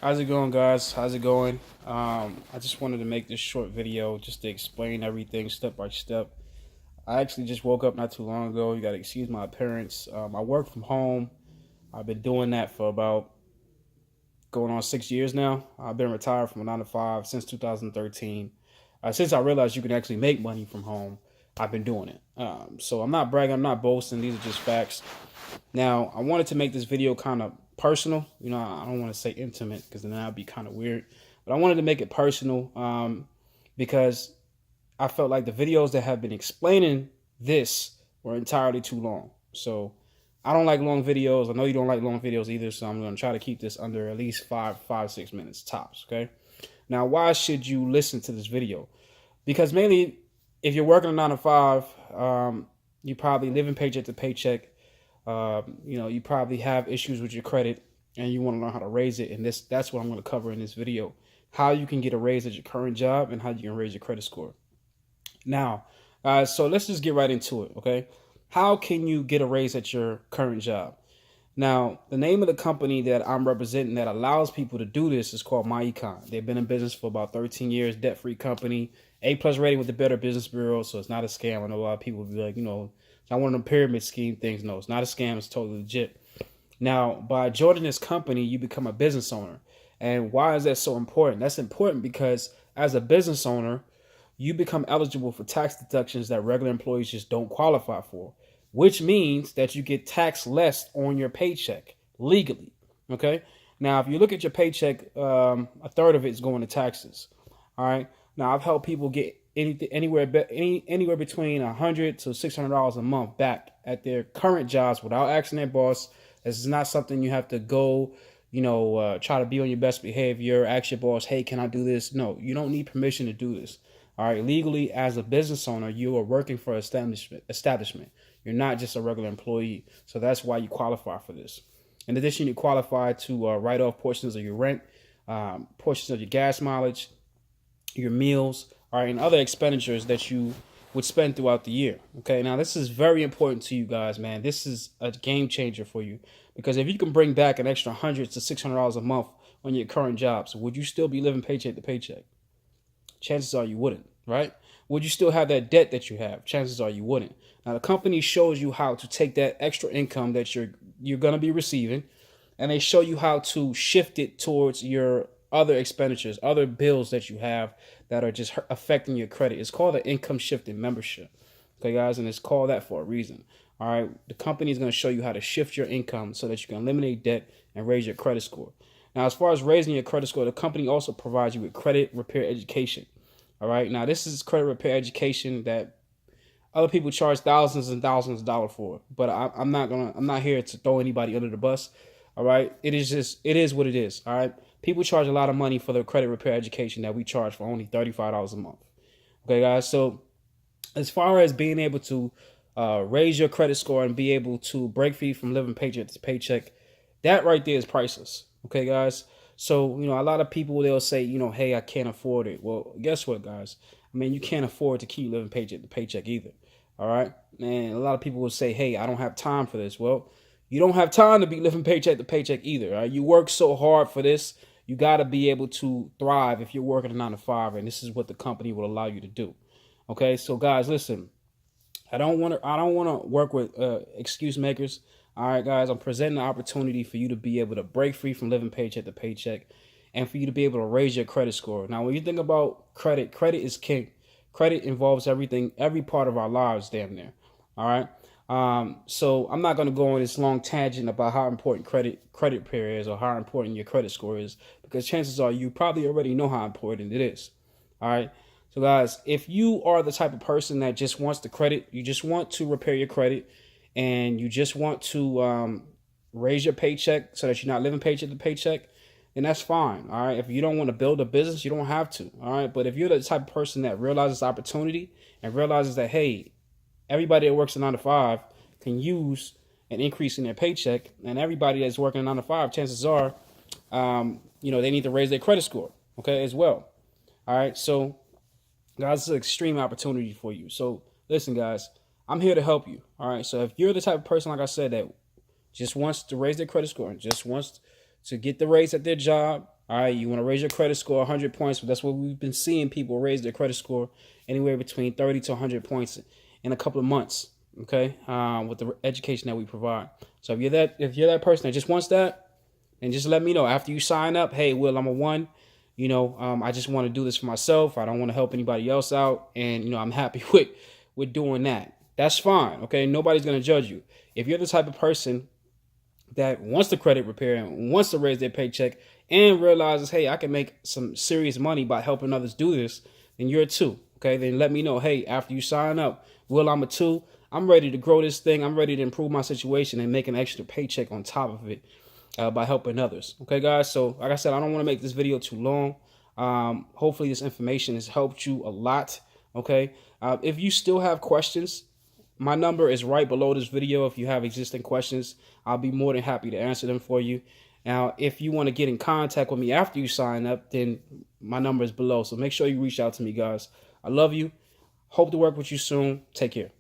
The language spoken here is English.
How's it going, guys? How's it going? I just wanted to make this short video just to explain everything step by step. I actually just woke up not too long ago. You got to excuse my appearance. I work from home. I've been doing that for about going on 6 years now. I've been retired from a 9 to 5 since 2013. Since I realized you can actually make money from home, I've been doing it. So I'm not bragging, I'm not boasting. These are just facts. Now, I wanted to make this video kind of personal. I don't want to say intimate because then that'd be kind of weird. But I wanted to make it personal because I felt like the videos that have been explaining this were entirely too long. So I don't like long videos. I know you don't like long videos either. So I'm going to try to keep this under at least 6 minutes tops. Okay. Now, why should you listen to this video? Because mainly, if you're working a 9 to 5, you probably living paycheck to paycheck. You probably have issues with your credit and you want to learn how to raise it. And that's what I'm going to cover in this video. How you can get a raise at your current job and how you can raise your credit score. Now, so let's just get right into it, okay? How can you get a raise at your current job? Now, the name of the company that I'm representing that allows people to do this is called Myecon. They've been in business for about 13 years, debt-free company, A+ rating with the Better Business Bureau, so it's not a scam. I know a lot of people will be like, it's not one of them pyramid scheme things. No, it's not a scam. It's totally legit. Now, by joining this company, you become a business owner. And why is that so important? That's important because as a business owner, you become eligible for tax deductions that regular employees just don't qualify for, which means that you get taxed less on your paycheck legally. Okay. Now, if you look at your paycheck, a third of it is going to taxes. All right. Now, I've helped people get anywhere between $100 to $600 a month back at their current jobs without asking their boss. This is not something you have to go, try to be on your best behavior, ask your boss, hey, can I do this? No, you don't need permission to do this. All right. Legally, as a business owner, you are working for an establishment. You're not just a regular employee. So that's why you qualify for this. In addition, you qualify to write off portions of your rent, portions of your gas mileage, your meals, all right, and other expenditures that you would spend throughout the year. Okay. Now, this is very important to you guys, man. This is a game changer for you because if you can bring back an extra $100 to $600 a month on your current jobs, would you still be living paycheck to paycheck? Chances are you wouldn't, right? Would you still have that debt that you have? Chances are you wouldn't. Now, the company shows you how to take that extra income that you're going to be receiving, and they show you how to shift it towards your other expenditures, other bills that you have that are just affecting your credit. It's called an income shifting membership. Okay, guys, and it's called that for a reason. All right, the company is going to show you how to shift your income so that you can eliminate debt and raise your credit score. Now, as far as raising your credit score, the company also provides you with credit repair education. All right. Now, this is credit repair education that other people charge thousands and thousands of dollars for, but I'm not here to throw anybody under the bus. All right. It is what it is. All right. People charge a lot of money for the credit repair education that we charge for only $35 a month. Okay, guys. So as far as being able to raise your credit score and be able to break free from living paycheck to paycheck, that right there is priceless. Okay, guys. So, a lot of people, they'll say, hey, I can't afford it. Well, guess what, guys? I mean, you can't afford to keep living paycheck to paycheck either. All right. And a lot of people will say, hey, I don't have time for this. Well, you don't have time to be living paycheck to paycheck either. Right? You work so hard for this. You got to be able to thrive if you're working a 9 to 5. And this is what the company will allow you to do. Okay. So, guys, listen, I don't want to work with excuse makers. All right, guys, I'm presenting the opportunity for you to be able to break free from living paycheck to paycheck and for you to be able to raise your credit score. Now, when you think about credit, credit is king. Credit involves everything, every part of our lives, damn near. All right. So I'm not going to go on this long tangent about how important credit repair is or how important your credit score is, because chances are you probably already know how important it is. All right. So, guys, if you are the type of person that just wants the credit, you just want to repair your credit, and you just want to raise your paycheck so that you're not living paycheck to paycheck, then that's fine. All right. If you don't want to build a business, you don't have to. All right. But if you're the type of person that realizes opportunity and realizes that, hey, everybody that works a 9 to 5 can use an increase in their paycheck, and everybody that's working a 9 to 5, chances are, they need to raise their credit score. Okay, as well. All right. So, guys, this is an extreme opportunity for you. So, listen, guys. I'm here to help you. All right. So if you're the type of person, like I said, that just wants to raise their credit score and just wants to get the raise at their job. All right, you want to raise your credit score 100 points. That's what we've been seeing, people raise their credit score anywhere between 30 to 100 points in a couple of months. Okay, with the education that we provide. So if you're that person that just wants that, then just let me know after you sign up. Hey, Will, I'm a one. I just want to do this for myself. I don't want to help anybody else out, and I'm happy with doing that. That's fine. Okay, nobody's gonna judge you. If you're the type of person that wants the credit repair and wants to raise their paycheck and realizes, hey, I can make some serious money by helping others do this, then you're a two. Okay, then let me know. Hey, after you sign up, Will, I'm a two. I'm ready to grow this thing. I'm ready to improve my situation and make an extra paycheck on top of it by helping others. Okay, guys. So like I said, I don't want to make this video too long. Hopefully this information has helped you a lot. Okay. If you still have questions, my number is right below this video. If you have existing questions, I'll be more than happy to answer them for you. Now, if you want to get in contact with me after you sign up, then my number is below. So make sure you reach out to me, guys. I love you. Hope to work with you soon. Take care.